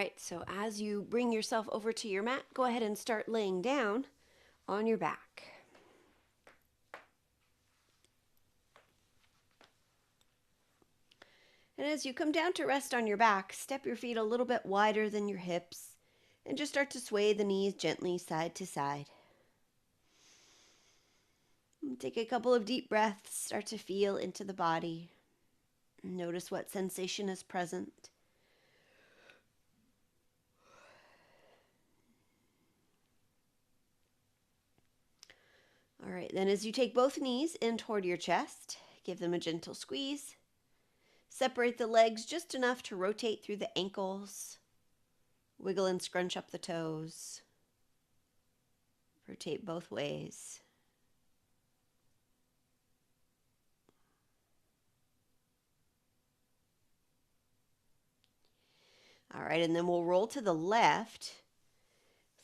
right, so as you bring yourself over to your mat, go ahead and start laying down on your back. And as you come down to rest on your back, step your feet a little bit wider than your hips and just start to sway the knees gently side to side. Take a couple of deep breaths, start to feel into the body. Notice what sensation is present. All right, then as you take both knees in toward your chest, give them a gentle squeeze. Separate the legs just enough to rotate through the ankles. Wiggle and scrunch up the toes. Rotate both ways. All right, and then we'll roll to the left.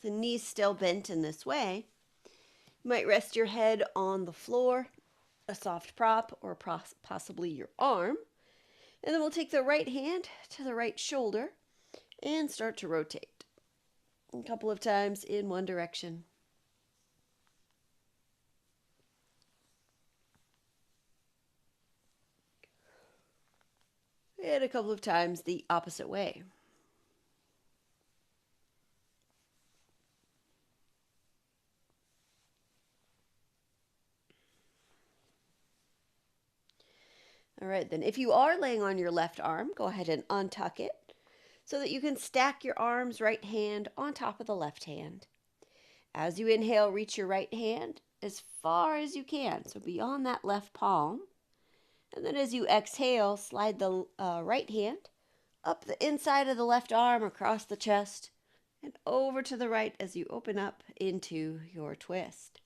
The knees still bent in this way. You might rest your head on the floor, a soft prop, or possibly your arm. And then we'll take the right hand to the right shoulder and start to rotate a couple of times in one direction. And a couple of times the opposite way. All right, then if you are laying on your left arm, go ahead and untuck it so that you can stack your arms, right hand on top of the left hand. As you inhale, reach your right hand as far as you can, so beyond that left palm. And then as you exhale, slide the right hand up the inside of the left arm, across the chest, and over to the right as you open up into your twist.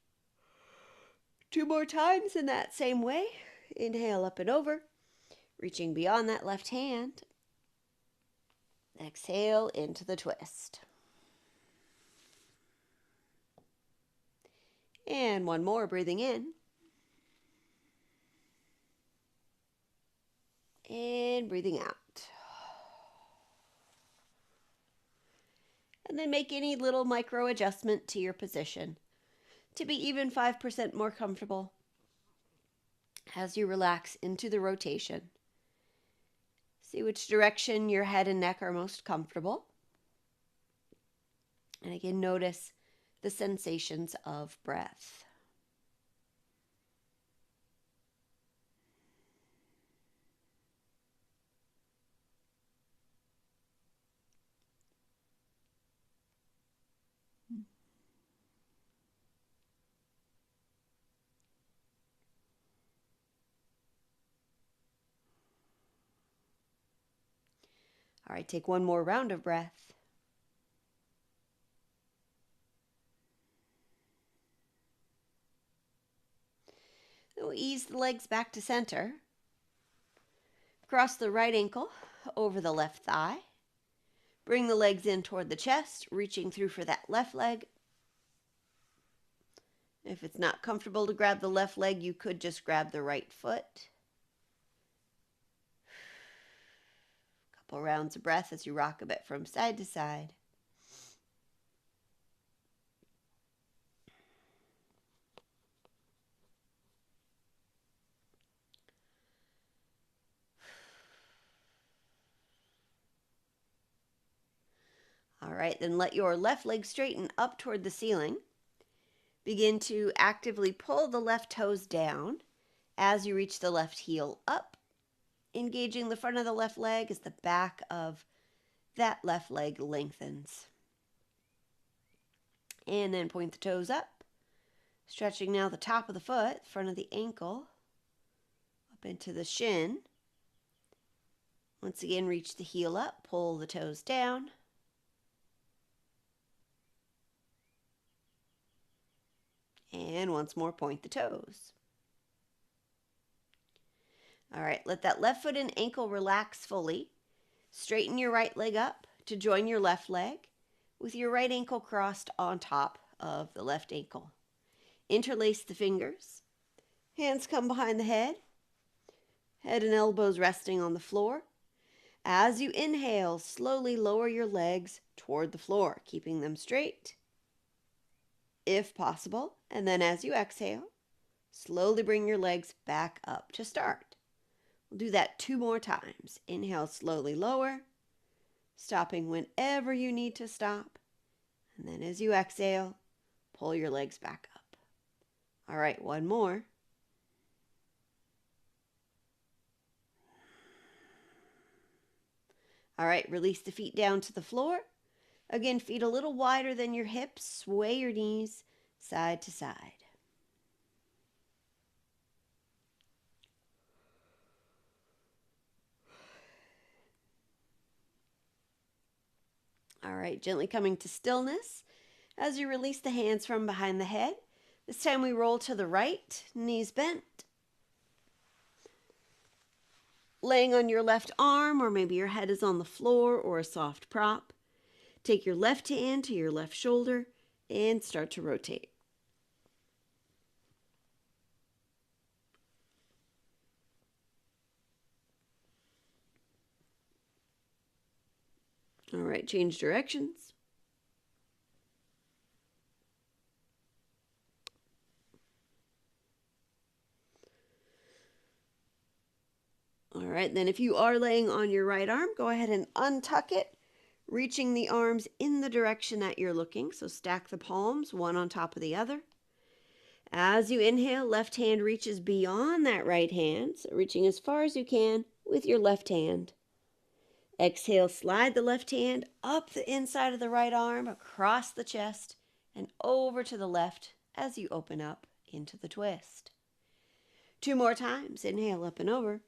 2 more times in that same way. Inhale up and over, reaching beyond that left hand. Exhale into the twist. And one more, breathing in. And breathing out. And then make any little micro adjustment to your position to be even 5% more comfortable as you relax into the rotation. See which direction your head and neck are most comfortable. And again, notice the sensations of breath. All right, take one more round of breath. Then we'll ease the legs back to center. Cross the right ankle over the left thigh. Bring the legs in toward the chest, reaching through for that left leg. If it's not comfortable to grab the left leg, you could just grab the right foot. Couple rounds of breath as you rock a bit from side to side. All right, then let your left leg straighten up toward the ceiling. Begin to actively pull the left toes down as you reach the left heel up, engaging the front of the left leg as the back of that left leg lengthens. And then point the toes up, stretching now the top of the foot, front of the ankle, up into the shin. Once again, reach the heel up, pull the toes down. And once more, point the toes. All right, let that left foot and ankle relax fully. Straighten your right leg up to join your left leg with your right ankle crossed on top of the left ankle. Interlace the fingers. Hands come behind the head. Head and elbows resting on the floor. As you inhale, slowly lower your legs toward the floor, keeping them straight, if possible. And then as you exhale, slowly bring your legs back up to start. We'll do that 2 more times. Inhale, slowly lower, stopping whenever you need to stop. And then as you exhale, pull your legs back up. All right, 1 more. All right, release the feet down to the floor. Again, feet a little wider than your hips. Sway your knees side to side. All right, gently coming to stillness as you release the hands from behind the head. This time we roll to the right, knees bent. Laying on your left arm, or maybe your head is on the floor or a soft prop. Take your left hand to your left shoulder and start to rotate. All right, change directions. All right, then if you are laying on your right arm, go ahead and untuck it, reaching the arms in the direction that you're looking. So stack the palms, one on top of the other. As you inhale, left hand reaches beyond that right hand, so reaching as far as you can with your left hand. Exhale, slide the left hand up the inside of the right arm, across the chest, and over to the left as you open up into the twist. 2 more times. Inhale, up and over.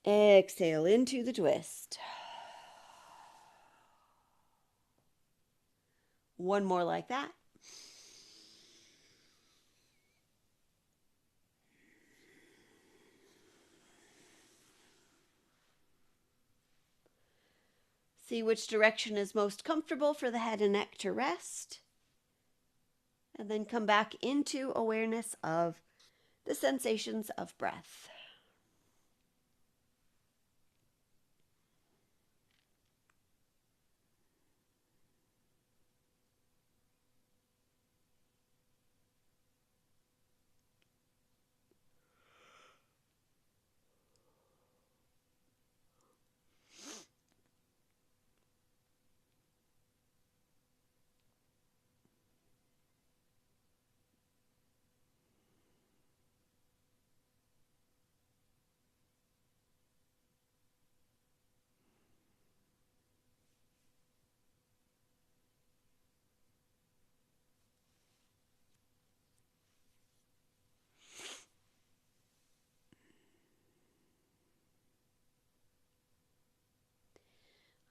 Exhale into the twist. 1 more like that. See which direction is most comfortable for the head and neck to rest. And then come back into awareness of the sensations of breath.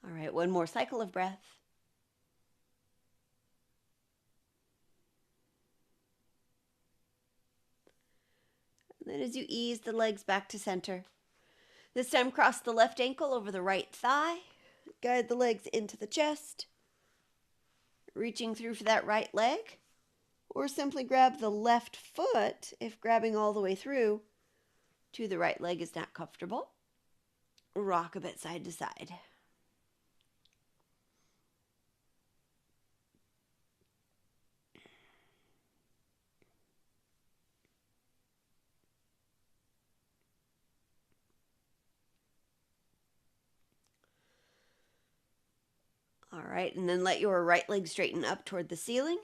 All right, 1 more cycle of breath. And then as you ease the legs back to center, this time cross the left ankle over the right thigh. Guide the legs into the chest, reaching through for that right leg, or simply grab the left foot if grabbing all the way through to the right leg is not comfortable. Rock a bit side to side. All right, and then let your right leg straighten up toward the ceiling.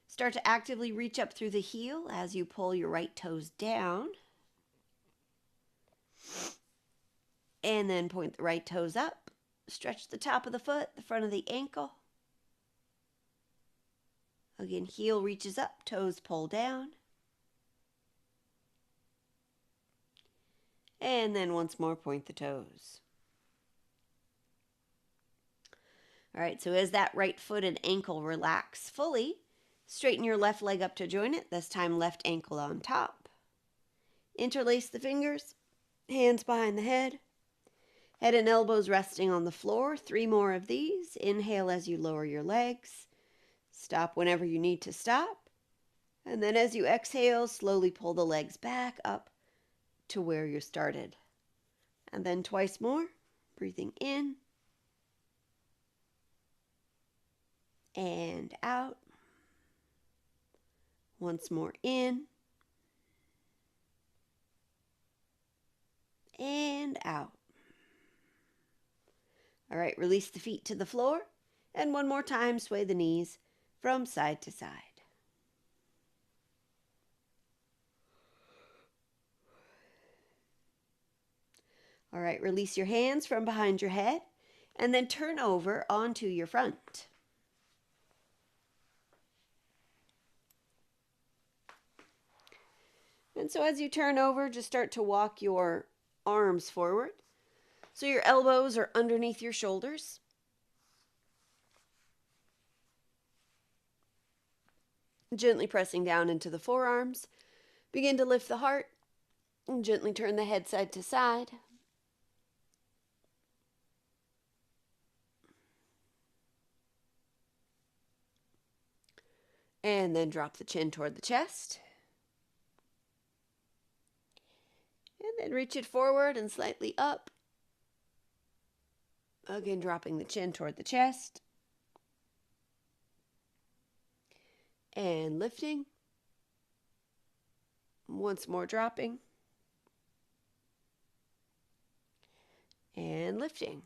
Start to actively reach up through the heel as you pull your right toes down. And then point the right toes up. Stretch the top of the foot, the front of the ankle. Again, heel reaches up, toes pull down. And then once more, point the toes. All right, so as that right foot and ankle relax fully, straighten your left leg up to join it, this time left ankle on top. Interlace the fingers, hands behind the head. Head and elbows resting on the floor. 3 more of these. Inhale as you lower your legs. Stop whenever you need to stop. And then as you exhale, slowly pull the legs back up to where you started. And then twice more, breathing in and out. Once more in and out. All right, release the feet to the floor. And one more time, sway the knees from side to side. All right, release your hands from behind your head and then turn over onto your front. And so as you turn over, just start to walk your arms forward. So your elbows are underneath your shoulders. Gently pressing down into the forearms. Begin to lift the heart and gently turn the head side to side. And then drop the chin toward the chest. And then reach it forward and slightly up. Again, dropping the chin toward the chest. And lifting. Once more dropping. And lifting.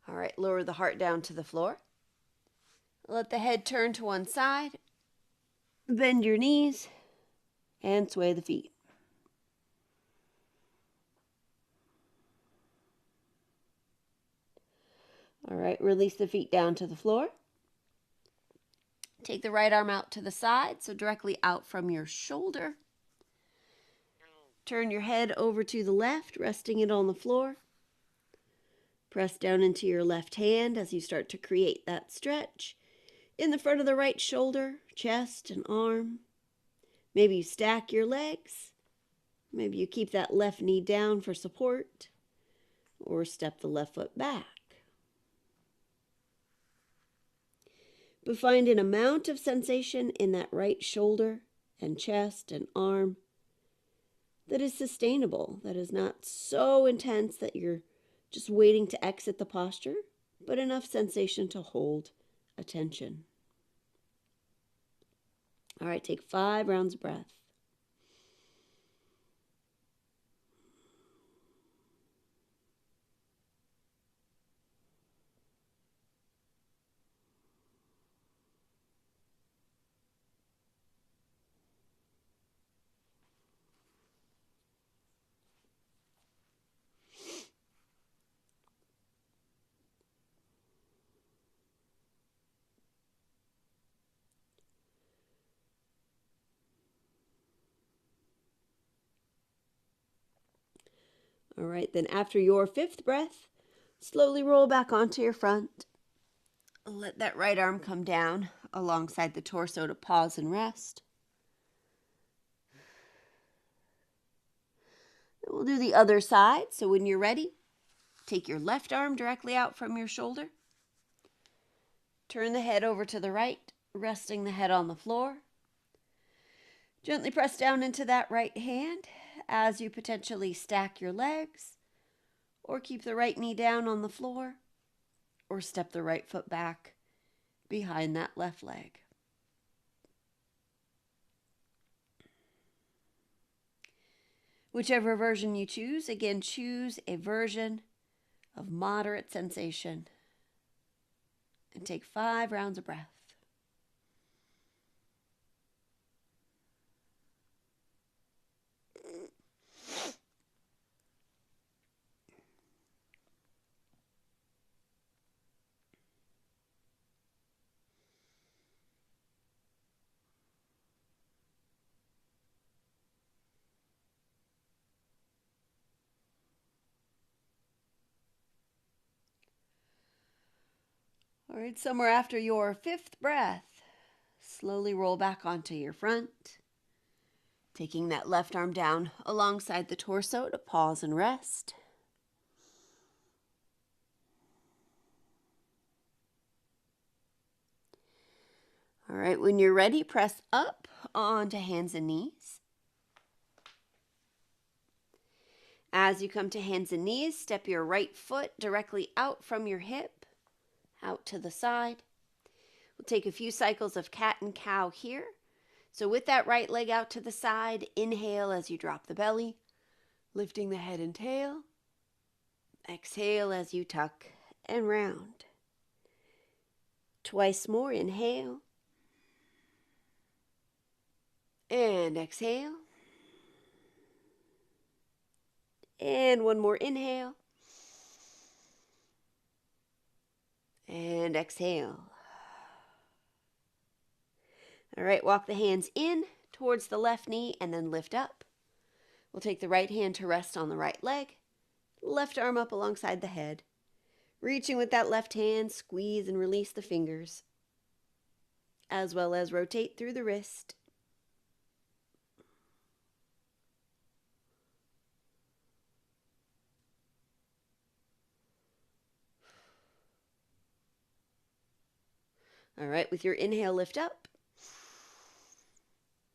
All right, lower the heart down to the floor. Let the head turn to one side. Bend your knees and sway the feet. All right, release the feet down to the floor. Take the right arm out to the side, so directly out from your shoulder. Turn your head over to the left, resting it on the floor. Press down into your left hand as you start to create that stretch in the front of the right shoulder, chest, and arm. Maybe you stack your legs. Maybe you keep that left knee down for support, or step the left foot back. But find an amount of sensation in that right shoulder and chest and arm that is sustainable, that is not so intense that you're just waiting to exit the posture, but enough sensation to hold attention. All right, take 5 rounds of breath. All right, then after your 5th breath, slowly roll back onto your front. Let that right arm come down alongside the torso to pause and rest. And we'll do the other side. So when you're ready, take your left arm directly out from your shoulder. Turn the head over to the right, resting the head on the floor. Gently press down into that right hand as you potentially stack your legs, or keep the right knee down on the floor, or step the right foot back behind that left leg. Whichever version you choose, again, choose a version of moderate sensation. And take 5 rounds of breath. All right, somewhere after your 5th breath, slowly roll back onto your front, taking that left arm down alongside the torso to pause and rest. All right, when you're ready, press up onto hands and knees. As you come to hands and knees, step your right foot directly out from your hip, out to the side. We'll take a few cycles of cat and cow here. So with that right leg out to the side, inhale as you drop the belly, lifting the head and tail. Exhale as you tuck and round. Twice more, inhale. And exhale. And one more inhale. And exhale. All right, walk the hands in towards the left knee and then lift up. We'll take the right hand to rest on the right leg. Left arm up alongside the head. Reaching with that left hand, squeeze and release the fingers, as well as rotate through the wrist. All right, with your inhale, lift up.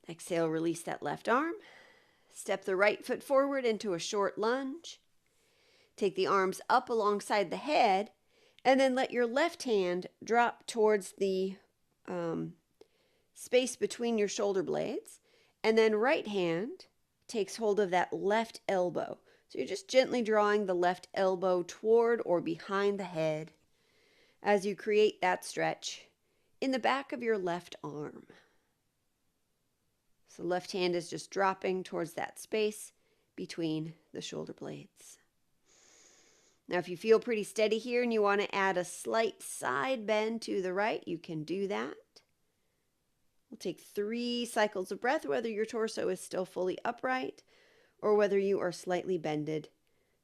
Exhale, release that left arm. Step the right foot forward into a short lunge. Take the arms up alongside the head, and then let your left hand drop towards the space between your shoulder blades. And then right hand takes hold of that left elbow. So you're just gently drawing the left elbow toward or behind the head as you create that stretch in the back of your left arm. So left hand is just dropping towards that space between the shoulder blades. Now, if you feel pretty steady here and you want to add a slight side bend to the right, you can do that. We'll take 3 cycles of breath, whether your torso is still fully upright or whether you are slightly bended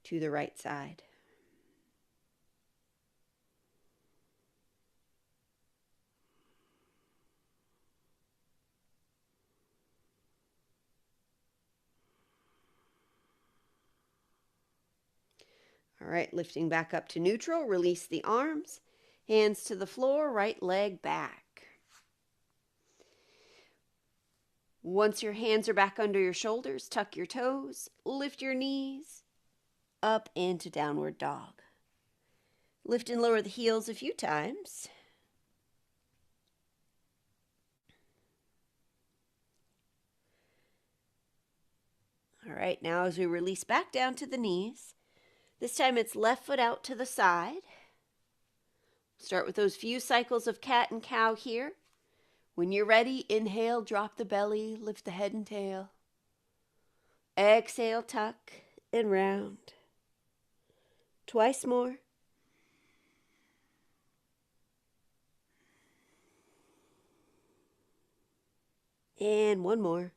to the right side. All right, lifting back up to neutral, release the arms, hands to the floor, right leg back. Once your hands are back under your shoulders, tuck your toes, lift your knees, up into downward dog. Lift and lower the heels a few times. All right, now as we release back down to the knees, this time it's left foot out to the side. Start with those few cycles of cat and cow here. When you're ready, inhale, drop the belly, lift the head and tail. Exhale, tuck and round. Twice more. And one more.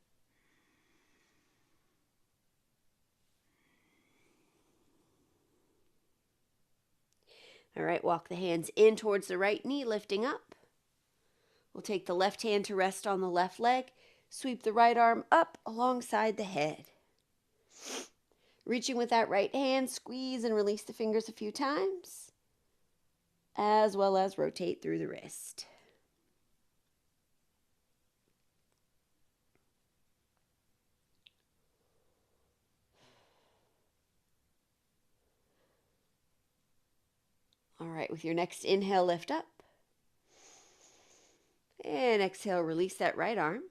All right, walk the hands in towards the right knee, lifting up. We'll take the left hand to rest on the left leg. Sweep the right arm up alongside the head. Reaching with that right hand, squeeze and release the fingers a few times, as well as rotate through the wrist. All right, with your next inhale, lift up. And exhale, release that right arm.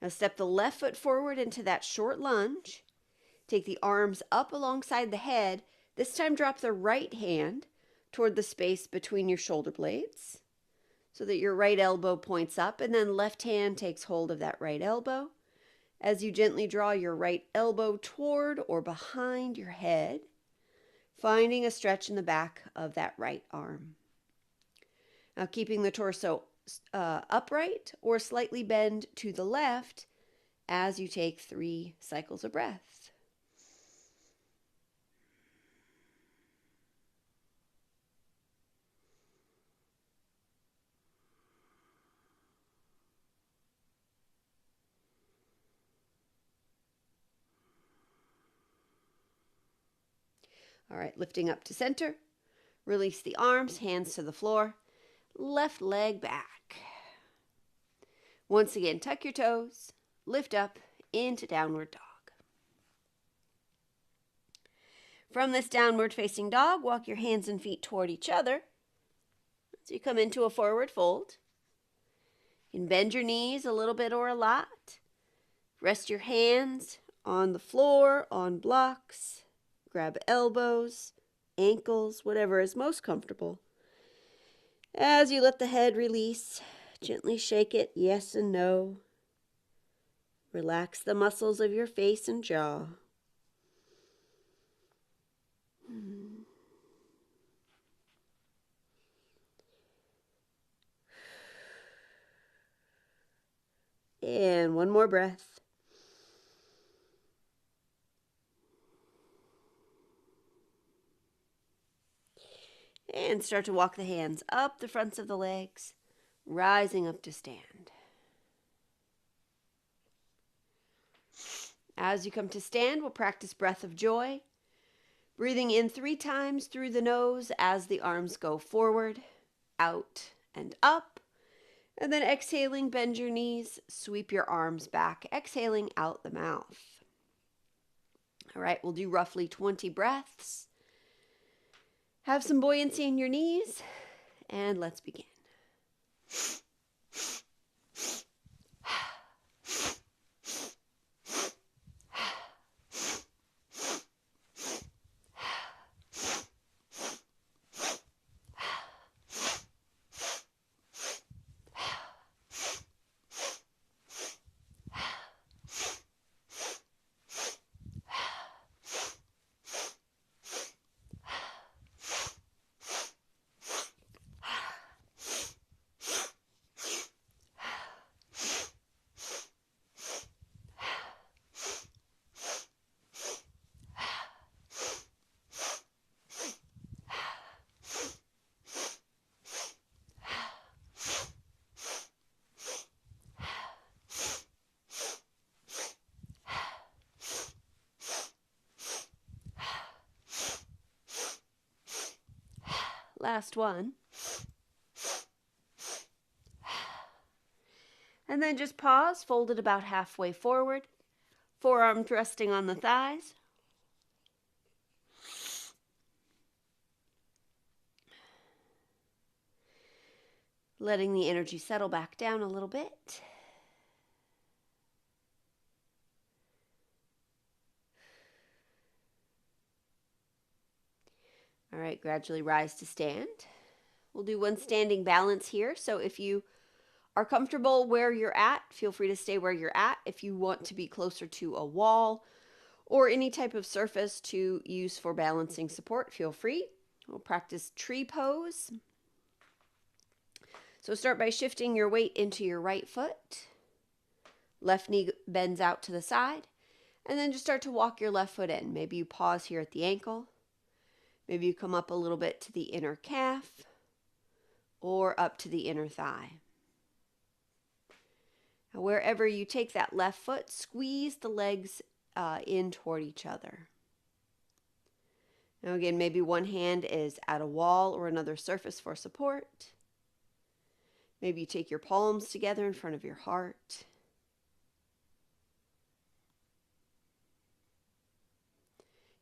Now step the left foot forward into that short lunge. Take the arms up alongside the head. This time drop the right hand toward the space between your shoulder blades so that your right elbow points up, and then left hand takes hold of that right elbow as you gently draw your right elbow toward or behind your head, finding a stretch in the back of that right arm. Now keeping the torso upright or slightly bend to the left as you take 3 cycles of breath. All right, lifting up to center. Release the arms, hands to the floor. Left leg back. Once again, tuck your toes, lift up into downward dog. From this downward facing dog, walk your hands and feet toward each other. So you come into a forward fold. You can bend your knees a little bit or a lot. Rest your hands on the floor, on blocks. Grab elbows, ankles, whatever is most comfortable. As you let the head release, gently shake it yes and no. Relax the muscles of your face and jaw. And one more breath. And start to walk the hands up the fronts of the legs, rising up to stand. As you come to stand, we'll practice breath of joy. Breathing in 3 times through the nose as the arms go forward, out and up. And then exhaling, bend your knees, sweep your arms back, exhaling out the mouth. All right, we'll do roughly 20 breaths. Have some buoyancy in your knees, and let's begin. Last one. And then just pause, fold it about halfway forward. Forearms resting on the thighs. Letting the energy settle back down a little bit. All right, gradually rise to stand. We'll do one standing balance here. So if you are comfortable where you're at, feel free to stay where you're at. If you want to be closer to a wall or any type of surface to use for balancing support, feel free. We'll practice tree pose. So start by shifting your weight into your right foot. Left knee bends out to the side. And then just start to walk your left foot in. Maybe you pause here at the ankle. Maybe you come up a little bit to the inner calf or up to the inner thigh. Now, wherever you take that left foot, squeeze the legs in toward each other. Now again, maybe one hand is at a wall or another surface for support. Maybe you take your palms together in front of your heart.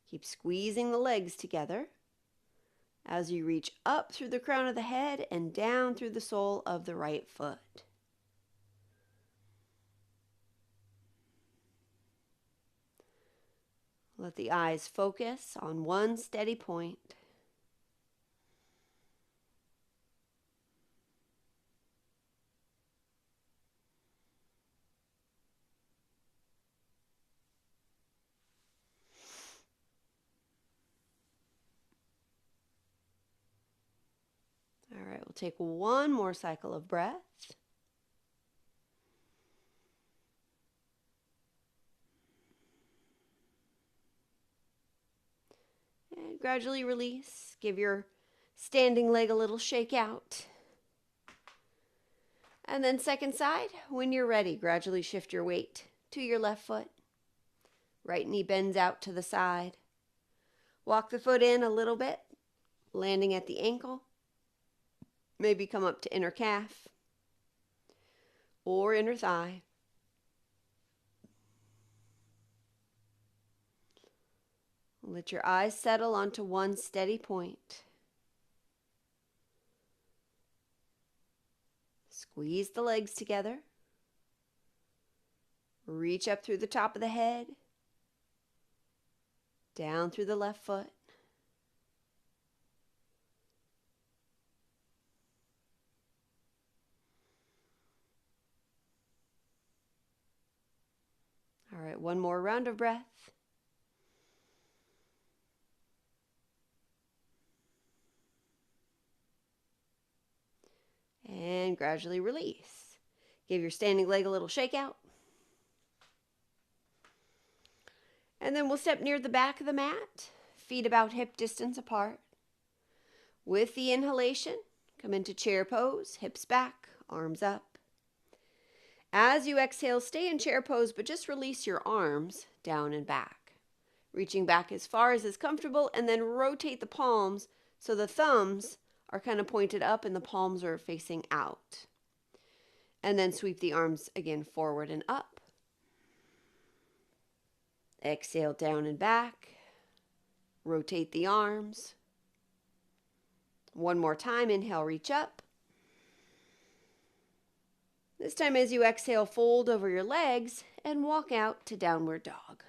Keep squeezing the legs together as you reach up through the crown of the head and down through the sole of the right foot. Let the eyes focus on one steady point. All right, we'll take one more cycle of breath. And gradually release. Give your standing leg a little shake out. And then second side, when you're ready, gradually shift your weight to your left foot. Right knee bends out to the side. Walk the foot in a little bit, landing at the ankle. Maybe come up to inner calf or inner thigh. Let your eyes settle onto one steady point. Squeeze the legs together. Reach up through the top of the head, down through the left foot. All right, one more round of breath. And gradually release. Give your standing leg a little shake out. And then we'll step near the back of the mat, feet about hip distance apart. With the inhalation, come into chair pose, hips back, arms up. As you exhale, stay in chair pose, but just release your arms down and back. Reaching back as far as is comfortable, and then rotate the palms so the thumbs are kind of pointed up and the palms are facing out. And then sweep the arms again forward and up. Exhale down and back. Rotate the arms. One more time, inhale, reach up. This time as you exhale, fold over your legs and walk out to downward dog.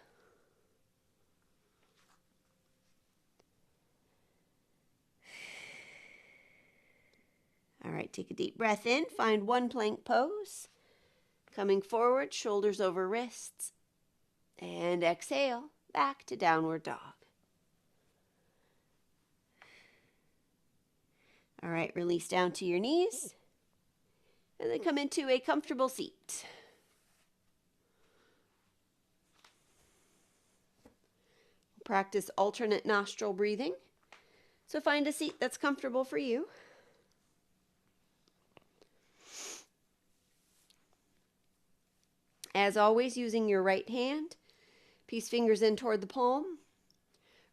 All right, take a deep breath in, find one plank pose. Coming forward, shoulders over wrists. And exhale, back to downward dog. All right, release down to your knees. And then come into a comfortable seat. Practice alternate nostril breathing. So find a seat that's comfortable for you. As always, using your right hand, peace fingers in toward the palm,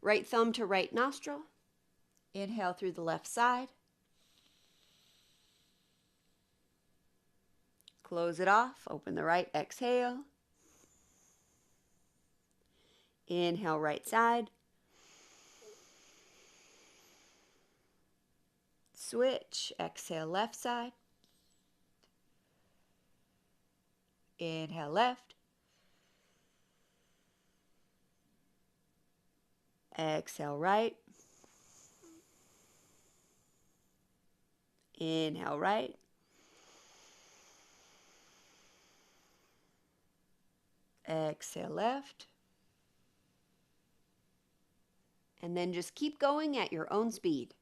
right thumb to right nostril. Inhale through the left side. Close it off, open the right, exhale. Inhale, right side. Switch, exhale, left side. Inhale, left. Exhale, right. Inhale, right. Exhale, left. And then just keep going at your own speed.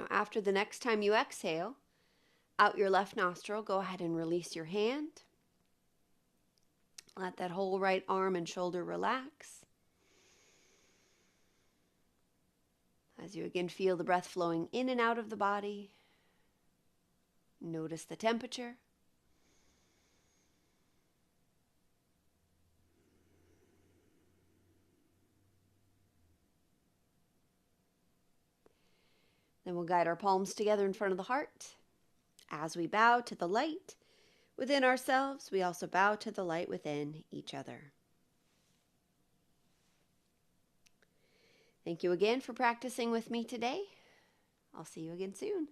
Now, after the next time you exhale, Out your left nostril, go ahead and release your hand. Let that whole right arm and shoulder relax. As you again feel the breath flowing in and out of the body, notice the temperature. Then we'll guide our palms together in front of the heart. As we bow to the light within ourselves, we also bow to the light within each other. Thank you again for practicing with me today. I'll see you again soon.